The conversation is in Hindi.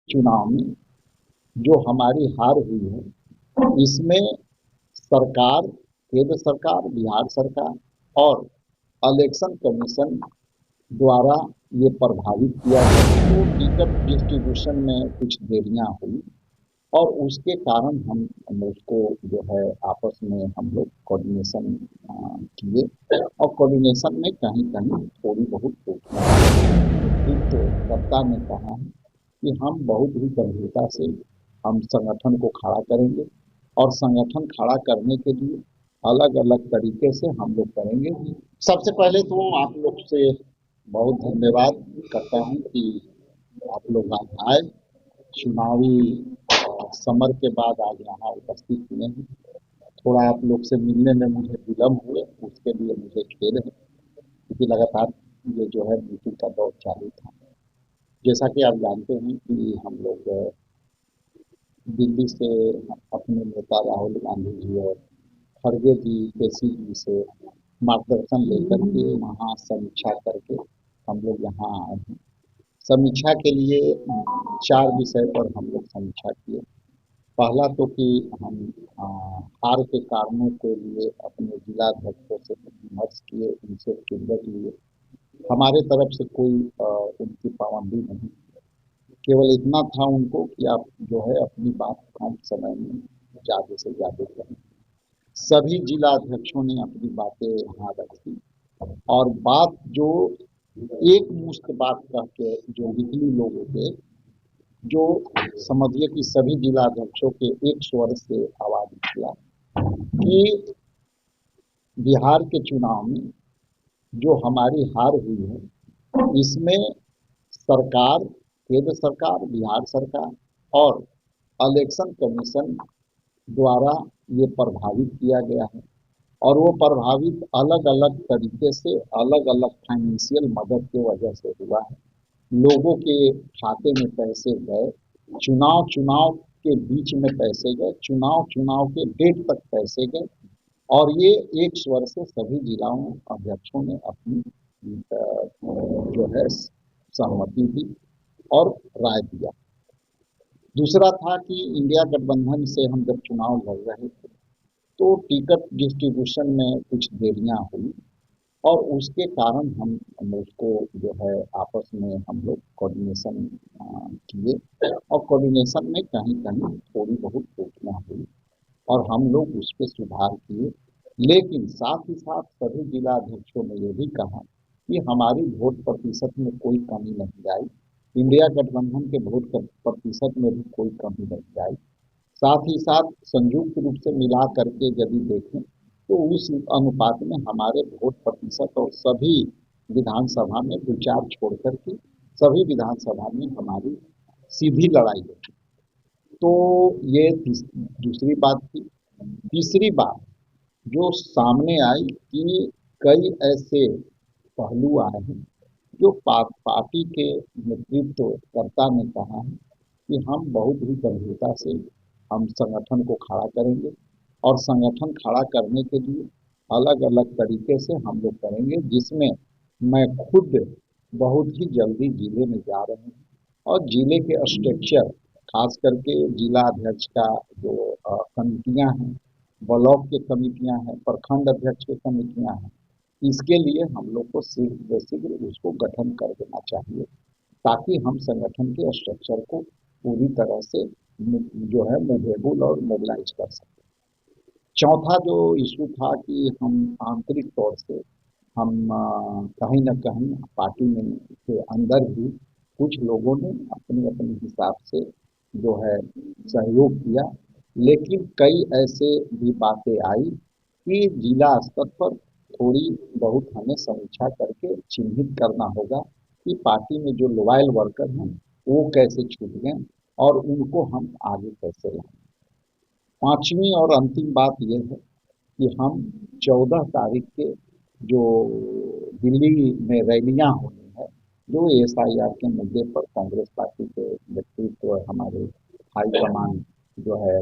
चुनाव में जो हमारी हार हुई है, इसमें सरकार, केंद्र सरकार, बिहार सरकार और इलेक्शन कमीशन द्वारा ये प्रभावित किया गया। तो टिकट डिस्ट्रीब्यूशन में कुछ देरियां हुई और उसके कारण हम उसको जो है आपस में हम लोग कोऑर्डिनेशन किए और कोऑर्डिनेशन में कहीं कहीं थोड़ी बहुत त्रुटियां। तो सत्ता ने कहा है कि हम बहुत ही गंभीरता से हम संगठन को खड़ा करेंगे और संगठन खड़ा करने के लिए अलग अलग तरीके से हम लोग करेंगे। सबसे पहले तो आप लोग से बहुत धन्यवाद करता हूं कि आप लोग आज आए, चुनावी समर के बाद आज यहाँ उपस्थित हुए हैं। थोड़ा आप लोग से मिलने में मुझे विलम्ब हुए, उसके लिए मुझे खेद है क्योंकि लगातार ये जो है मीटिंग का दौर चालू था। जैसा कि आप जानते हैं कि हम लोग दिल्ली से अपने नेता राहुल गांधी जी और खड़गे जी, केसी जी से मार्गदर्शन लेकर के वहाँ समीक्षा करके हम लोग यहाँ आए हैं। समीक्षा के लिए 4 विषय पर हम लोग समीक्षा किए। पहला तो कि हम हार के कारणों के लिए अपने जिलाध्यक्षों से विमर्श किए, उनसे फीडबैक लिए। हमारे तरफ से कोई उनकी पाबंदी नहीं, केवल इतना था उनको कि आप जो है अपनी बात कम समय में ज़्यादा से ज़्यादा करें। सभी जिला अध्यक्षों ने अपनी बातें यहाँ रखी और बात जो एक मुश्त बात कह के जो बिजली लोग होते, जो समझिए कि सभी जिला अध्यक्षों के एक स्वर से आवाज निकला कि बिहार के चुनाव में जो हमारी हार हुई है, इसमें सरकार, केंद्र सरकार, बिहार सरकार और इलेक्शन कमीशन द्वारा ये प्रभावित किया गया है और वो प्रभावित अलग अलग तरीके से, अलग अलग फाइनेंशियल मदद की वजह से हुआ है। लोगों के खाते में पैसे गए, चुनाव के बीच में पैसे गए, चुनाव के डेट तक पैसे गए और ये एक स्वर से सभी जिलाओं अध्यक्षों ने अपनी जो है सहमति दी और राय दिया। दूसरा था कि इंडिया गठबंधन से हम जब चुनाव लड़ रहे थे तो टिकट डिस्ट्रीब्यूशन में कुछ देरियां हुई और उसके कारण हम उसको जो है आपस में हम लोग कोऑर्डिनेशन किए और कोऑर्डिनेशन में कहीं कहीं थोड़ी बहुत त्रुटियां हुई और हम लोग उस पर सुधार किए। लेकिन साथ ही साथ सभी जिला अध्यक्षों ने ये भी कहा कि हमारी वोट प्रतिशत में कोई कमी नहीं आई, इंडिया गठबंधन के वोट प्रतिशत में भी कोई कमी नहीं आई। साथ ही साथ संयुक्त रूप से मिला करके यदि देखें तो उस अनुपात में हमारे वोट प्रतिशत और सभी विधानसभा में विचार छोड़ करके सभी विधानसभा में हमारी सीधी लड़ाई हुई। तो ये दूसरी बात थी। तीसरी बात जो सामने आई कि कई ऐसे पहलू आए हैं जो पार्टी के नेतृत्वकर्ता ने कहा है कि हम बहुत ही गंभीरता से हम संगठन को खड़ा करेंगे और संगठन खड़ा करने के लिए अलग अलग तरीके से हम लोग करेंगे, जिसमें मैं खुद बहुत ही जल्दी जिले में जा रहे हैं और जिले के स्ट्रक्चर, खास करके जिला अध्यक्ष का जो कमिटियां हैं, ब्लॉक के कमिटियां हैं, प्रखंड अध्यक्ष की कमिटियां हैं, इसके लिए हम लोग को शीघ्र शीघ्र उसको गठन कर देना चाहिए ताकि हम संगठन के स्ट्रक्चर को पूरी तरह से जो है मूवेबल और मोबिलाइज कर सकें। चौथा जो इशू था कि हम आंतरिक तौर से हम कहीं न कहीं पार्टी में के अंदर भी कुछ लोगों ने अपने अपने हिसाब से जो है सहयोग किया, लेकिन कई ऐसे भी बातें आई कि जिला स्तर पर थोड़ी बहुत हमें समीक्षा करके चिन्हित करना होगा कि पार्टी में जो लॉयल वर्कर हैं वो कैसे छूट गए और उनको हम आगे कैसे लाएं। पांचवी और अंतिम बात यह है कि हम 14 तारीख के जो दिल्ली में रैलियां होनी है, जो SIR के मुद्दे पर कांग्रेस पार्टी के नेतृत्व हमारे हाईकमान जो है